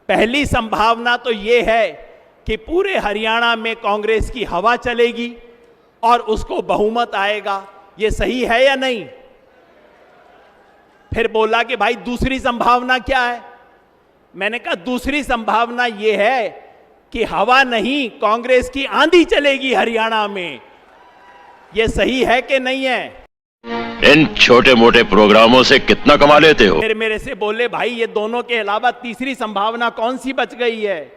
पहली संभावना तो ये है कि पूरे हरियाणा में कांग्रेस की हवा चलेगी और उसको बहुमत आएगा। ये सही है या नहीं? फिर बोला कि भाई दूसरी संभावना क्या है? मैंने कहा दूसरी संभावना ये है कि हवा नहीं, कांग्रेस की आंधी चलेगी हरियाणा में। ये सही है कि नहीं है? इन छोटे मोटे प्रोग्रामों से कितना कमा लेते हो? फिर मेरे से बोले भाई ये दोनों के अलावा तीसरी संभावना कौन सी बच गई है?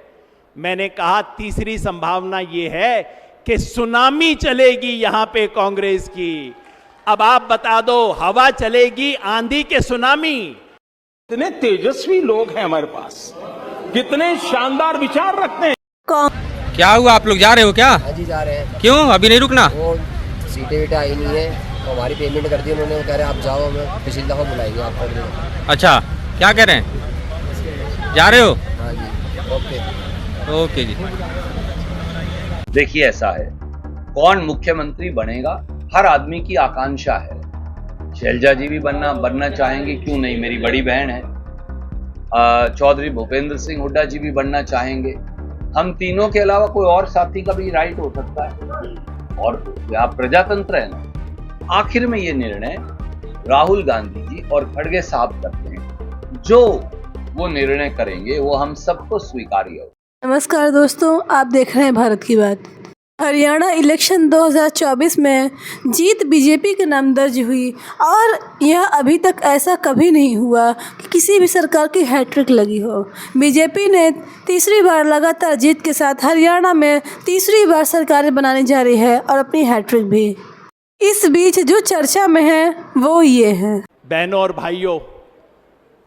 मैंने कहा तीसरी संभावना ये है कि सुनामी चलेगी यहां पे कांग्रेस की। अब आप बता दो, हवा चलेगी आंधी के सुनामी? कितने तेजस्वी लोग हैं हमारे पास, कितने शानदार विचार रखते हैं। क्या हुआ, आप लोग जा रहे हो क्या? हाँ जी जा रहे हैं। क्यों, अभी नहीं रुकना? वो सीटें आई नहीं है तो हमारी पेमेंट कर दी उन्होंने। वो कह रहे हैं आप जाओ, हमें पिछली दफा बुलाएंगे आपको। अच्छा, क्या कह रहे हैं, जा रहे हो? हाँ जी, ओके ओके जी। देखिए ऐसा है, कौन मुख्यमंत्री बनेगा हर आदमी की आकांक्षा है। शैलजा जी भी बनना चाहेंगे, क्यों नहीं, मेरी बड़ी बहन है। चौधरी भूपेंद्र सिंह हुड्डा जी भी बनना चाहेंगे। हम तीनों के अलावा कोई और साथी का भी राइट हो सकता है, और आप प्रजातंत्र है ना। आखिर में ये निर्णय राहुल गांधी जी और खड़गे साहब करते हैं। जो वो निर्णय करेंगे वो हम सबको स्वीकार्य हो। नमस्कार दोस्तों, आप देख रहे हैं भारत की बात। हरियाणा इलेक्शन 2024 में जीत बीजेपी के नाम दर्ज हुई और यह अभी तक ऐसा कभी नहीं हुआ कि किसी भी सरकार की हैट्रिक लगी हो। बीजेपी ने तीसरी बार लगातार जीत के साथ हरियाणा में तीसरी बार सरकारें बनाने जा रही है और अपनी हैट्रिक भी। इस बीच जो चर्चा में है वो ये है। बहनों और भाइयों,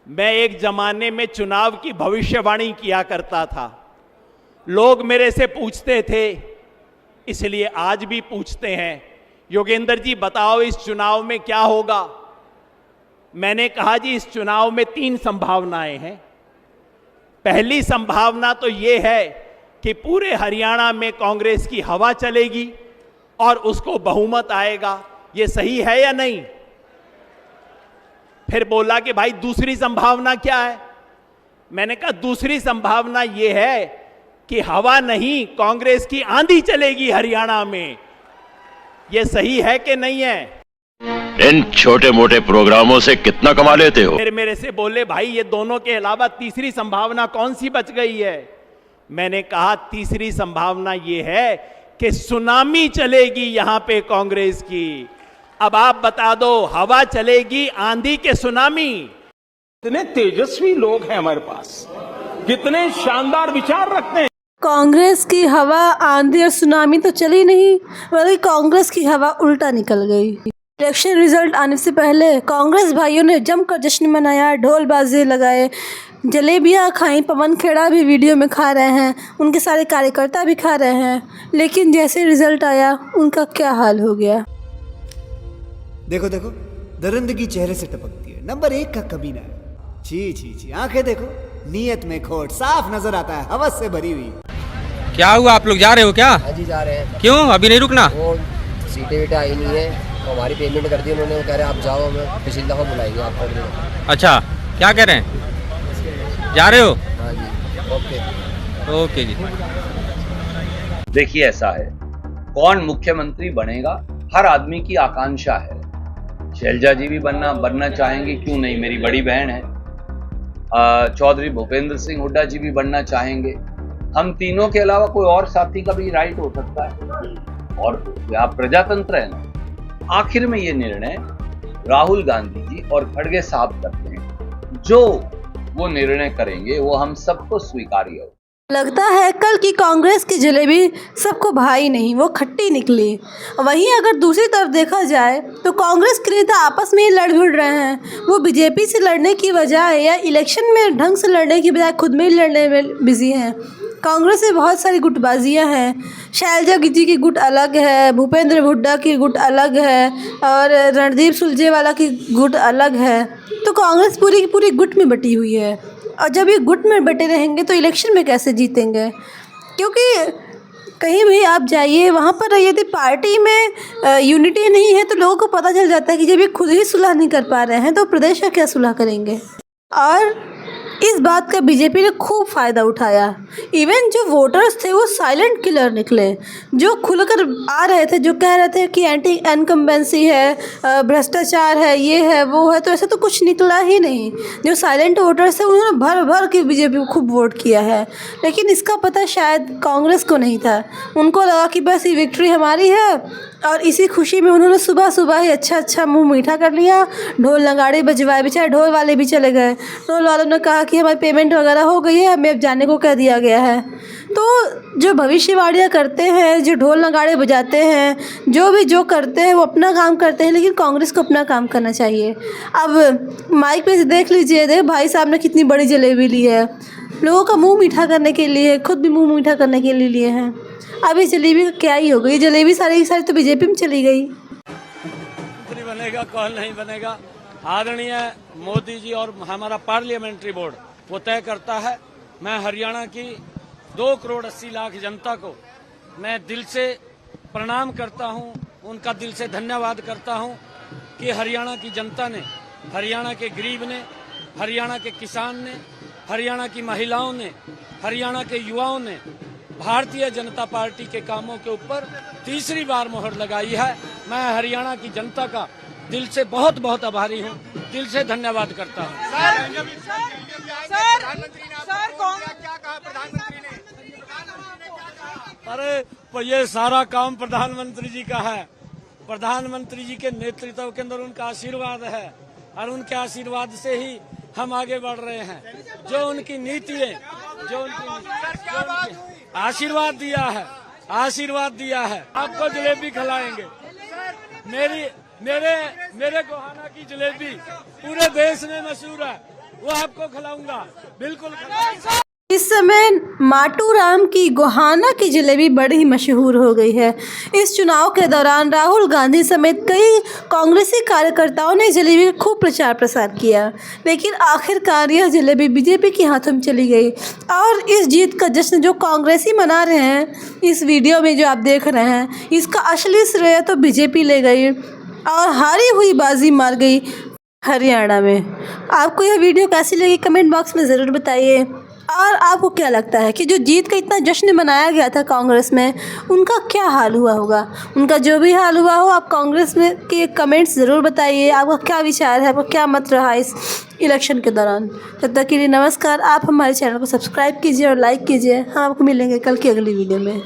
मैं एक जमाने में चुनाव की भविष्यवाणी किया करता था। लोग मेरे से पूछते थे, इसलिए आज भी पूछते हैं, योगेंद्र जी बताओ इस चुनाव में क्या होगा? मैंने कहा जी इस चुनाव में तीन संभावनाएं हैं। पहली संभावना तो ये है कि पूरे हरियाणा में कांग्रेस की हवा चलेगी और उसको बहुमत आएगा। ये सही है या नहीं? फिर बोला कि भाई दूसरी संभावना क्या है? मैंने कहा दूसरी संभावना ये है कि हवा नहीं, कांग्रेस की आंधी चलेगी हरियाणा में। ये सही है कि नहीं है? इन छोटे मोटे प्रोग्रामों से कितना कमा लेते हो? फिर मेरे से बोले भाई ये दोनों के अलावा तीसरी संभावना कौन सी बच गई है? मैंने कहा तीसरी संभावना ये है कि सुनामी चलेगी यहां पे कांग्रेस की। अब आप बता दो, हवा चलेगी आंधी के सुनामी? कितने तेजस्वी लोग हैं हमारे पास, कितने शानदार विचार रखते हैं। कांग्रेस की हवा आंधी और सुनामी तो चली नहीं, बल्कि कांग्रेस की हवा उल्टा निकल गई। इलेक्शन रिजल्ट आने से पहले कांग्रेस भाइयों ने जमकर जश्न मनाया, ढोल बाजे लगाए, जलेबियाँ खाई। पवन खेड़ा भी वीडियो में खा रहे हैं, उनके सारे कार्यकर्ता भी खा रहे हैं। लेकिन जैसे रिजल्ट आया उनका क्या हाल हो गया। देखो देखो, दरिंदगी चेहरे से टपकती है। नंबर 1 का कमीना है। छी छी छी, आंखें देखो, नीयत में खोट साफ नजर आता है, हवस से भरी हुई। क्या हुआ, आप लोग जा रहे हो क्या? हाँ जी जा रहे हैं। क्यों, अभी नहीं रुकना? वो सीटें आई नहीं है तो हमारी पेमेंट कर दी उन्होंने। वो कह रहे हैं आप जाओ, हमें पिछली दफा बुलाएंगे आपको। अच्छा, क्या कह रहे हैं, जा रहे हो? हाँ जी, ओके ओके जी। देखिए ऐसा है, कौन मुख्यमंत्री बनेगा हर आदमी की आकांक्षा है। शैलजा जी भी बनना चाहेंगे, क्यों नहीं, मेरी बड़ी बहन है। चौधरी भूपेंद्र सिंह हुड्डा जी भी बनना चाहेंगे। हम तीनों के अलावा कोई और साथी का भी राइट हो सकता है, और आप प्रजातंत्र है ना। आखिर में ये निर्णय राहुल गांधी जी और खड़गे साहब करते हैं। जो वो निर्णय करेंगे वो हम सबको स्वीकार्य हो। लगता है कल की कांग्रेस की जलेबी सबको भाई नहीं, वो खट्टी निकली। वहीं अगर दूसरी तरफ देखा जाए तो कांग्रेस के नेता आपस में ही लड़ भिड़ रहे हैं। वो बीजेपी से लड़ने की बजाय या इलेक्शन में ढंग से लड़ने की बजाय खुद में ही लड़ने में बिजी हैं। कांग्रेस में बहुत सारी गुटबाजियां हैं। शैलजा जी की गुट अलग है, भूपेंद्र हुड्डा की गुट अलग है, और रणदीप सुरजेवाला की गुट अलग है। तो कांग्रेस पूरी की पूरी गुट में बटी हुई है, और जब ये गुट में बटे रहेंगे तो इलेक्शन में कैसे जीतेंगे? क्योंकि कहीं भी आप जाइए, वहाँ पर यदि पार्टी में यूनिटी नहीं है तो लोगों को पता चल जाता है कि जब ये खुद ही सुलह नहीं कर पा रहे हैं तो प्रदेश का क्या सुलह करेंगे। और इस बात का बीजेपी ने खूब फ़ायदा उठाया। इवन जो वोटर्स थे वो साइलेंट किलर निकले, जो खुलकर आ रहे थे, जो कह रहे थे कि एंटी इनकम्बेंसी है, भ्रष्टाचार है, ये है वो है, तो ऐसा तो कुछ निकला ही नहीं। जो साइलेंट वोटर्स थे उन्होंने भर भर के बीजेपी को खूब वोट किया है। लेकिन इसका पता शायद कांग्रेस को नहीं था। उनको लगा कि बस ये विक्ट्री हमारी है, और इसी खुशी में उन्होंने सुबह सुबह ही अच्छा मुंह मीठा कर लिया, ढोल नगाड़े बजवाए। बेचारे ढोल वाले भी चले गए। ढोल वालों ने कहा कि हमारी पेमेंट वगैरह हो गई है, हमें अब जाने को कह दिया गया है। तो जो भविष्यवाणियाँ करते हैं, जो ढोल नगाड़े बजाते हैं, जो करते हैं वो अपना काम करते हैं, लेकिन कांग्रेस को अपना काम करना चाहिए। अब माइक पे देख लीजिए, देख भाई साहब ने कितनी बड़ी जलेबी ली है, लोगों का मुंह मीठा करने के लिए, खुद भी मुंह मीठा करने के लिए लिए हैं। अब इस जलेबी का क्या ही हो गई, जलेबी सारी की सारी तो बीजेपी में चली गई। मंत्री बनेगा कौन नहीं बनेगा, आदरणीय मोदी जी और हमारा पार्लियामेंट्री बोर्ड वो तय करता है। मैं हरियाणा की 2 करोड़ 80 लाख जनता को मैं दिल से प्रणाम करता हूं, उनका दिल से धन्यवाद करता हूं कि हरियाणा की जनता ने, हरियाणा के गरीब ने, हरियाणा के किसान ने, हरियाणा की महिलाओं ने, हरियाणा के युवाओं ने भारतीय जनता पार्टी के कामों के ऊपर तीसरी बार मोहर लगाई है। मैं हरियाणा की जनता का दिल से बहुत बहुत आभारी हूं, दिल से धन्यवाद करता हूं। अरे ये सारा काम प्रधानमंत्री जी का है। प्रधानमंत्री जी के नेतृत्व के अंदर उनका आशीर्वाद है, और उनके आशीर्वाद से ही हम आगे बढ़ रहे हैं। जो उनकी नीति है, जो उनकी आशीर्वाद दिया है। आपको जलेबी खिलाएंगे। मेरे गोहाना की जलेबी पूरे देश में मशहूर है, वो आपको खिलाऊंगा, बिल्कुल खिलाऊंगा। इस समय माटू राम की गोहाना की जलेबी बड़ी ही मशहूर हो गई है। इस चुनाव के दौरान राहुल गांधी समेत कई कांग्रेसी कार्यकर्ताओं ने जलेबी का खूब प्रचार प्रसार किया, लेकिन आखिरकार यह जलेबी बीजेपी के हाथों में चली गई। और इस जीत का जश्न जो कांग्रेसी मना रहे हैं, इस वीडियो में जो आप देख रहे हैं, इसका असली श्रेय तो बीजेपी ले गई और हारी हुई बाजी मार गई हरियाणा में। आपको यह वीडियो कैसी लगी कमेंट बॉक्स में ज़रूर बताइए। और आपको क्या लगता है कि जो जीत का इतना जश्न मनाया गया था कांग्रेस में, उनका क्या हाल हुआ होगा? उनका जो भी हाल हुआ हो, आप कांग्रेस में के कमेंट्स ज़रूर बताइए। आपका क्या विचार है, आपका क्या मत रहा इस इलेक्शन के दौरान। तब तक के लिए नमस्कार। आप हमारे चैनल को सब्सक्राइब कीजिए और लाइक कीजिए। हम आपको मिलेंगे कल की अगली वीडियो में।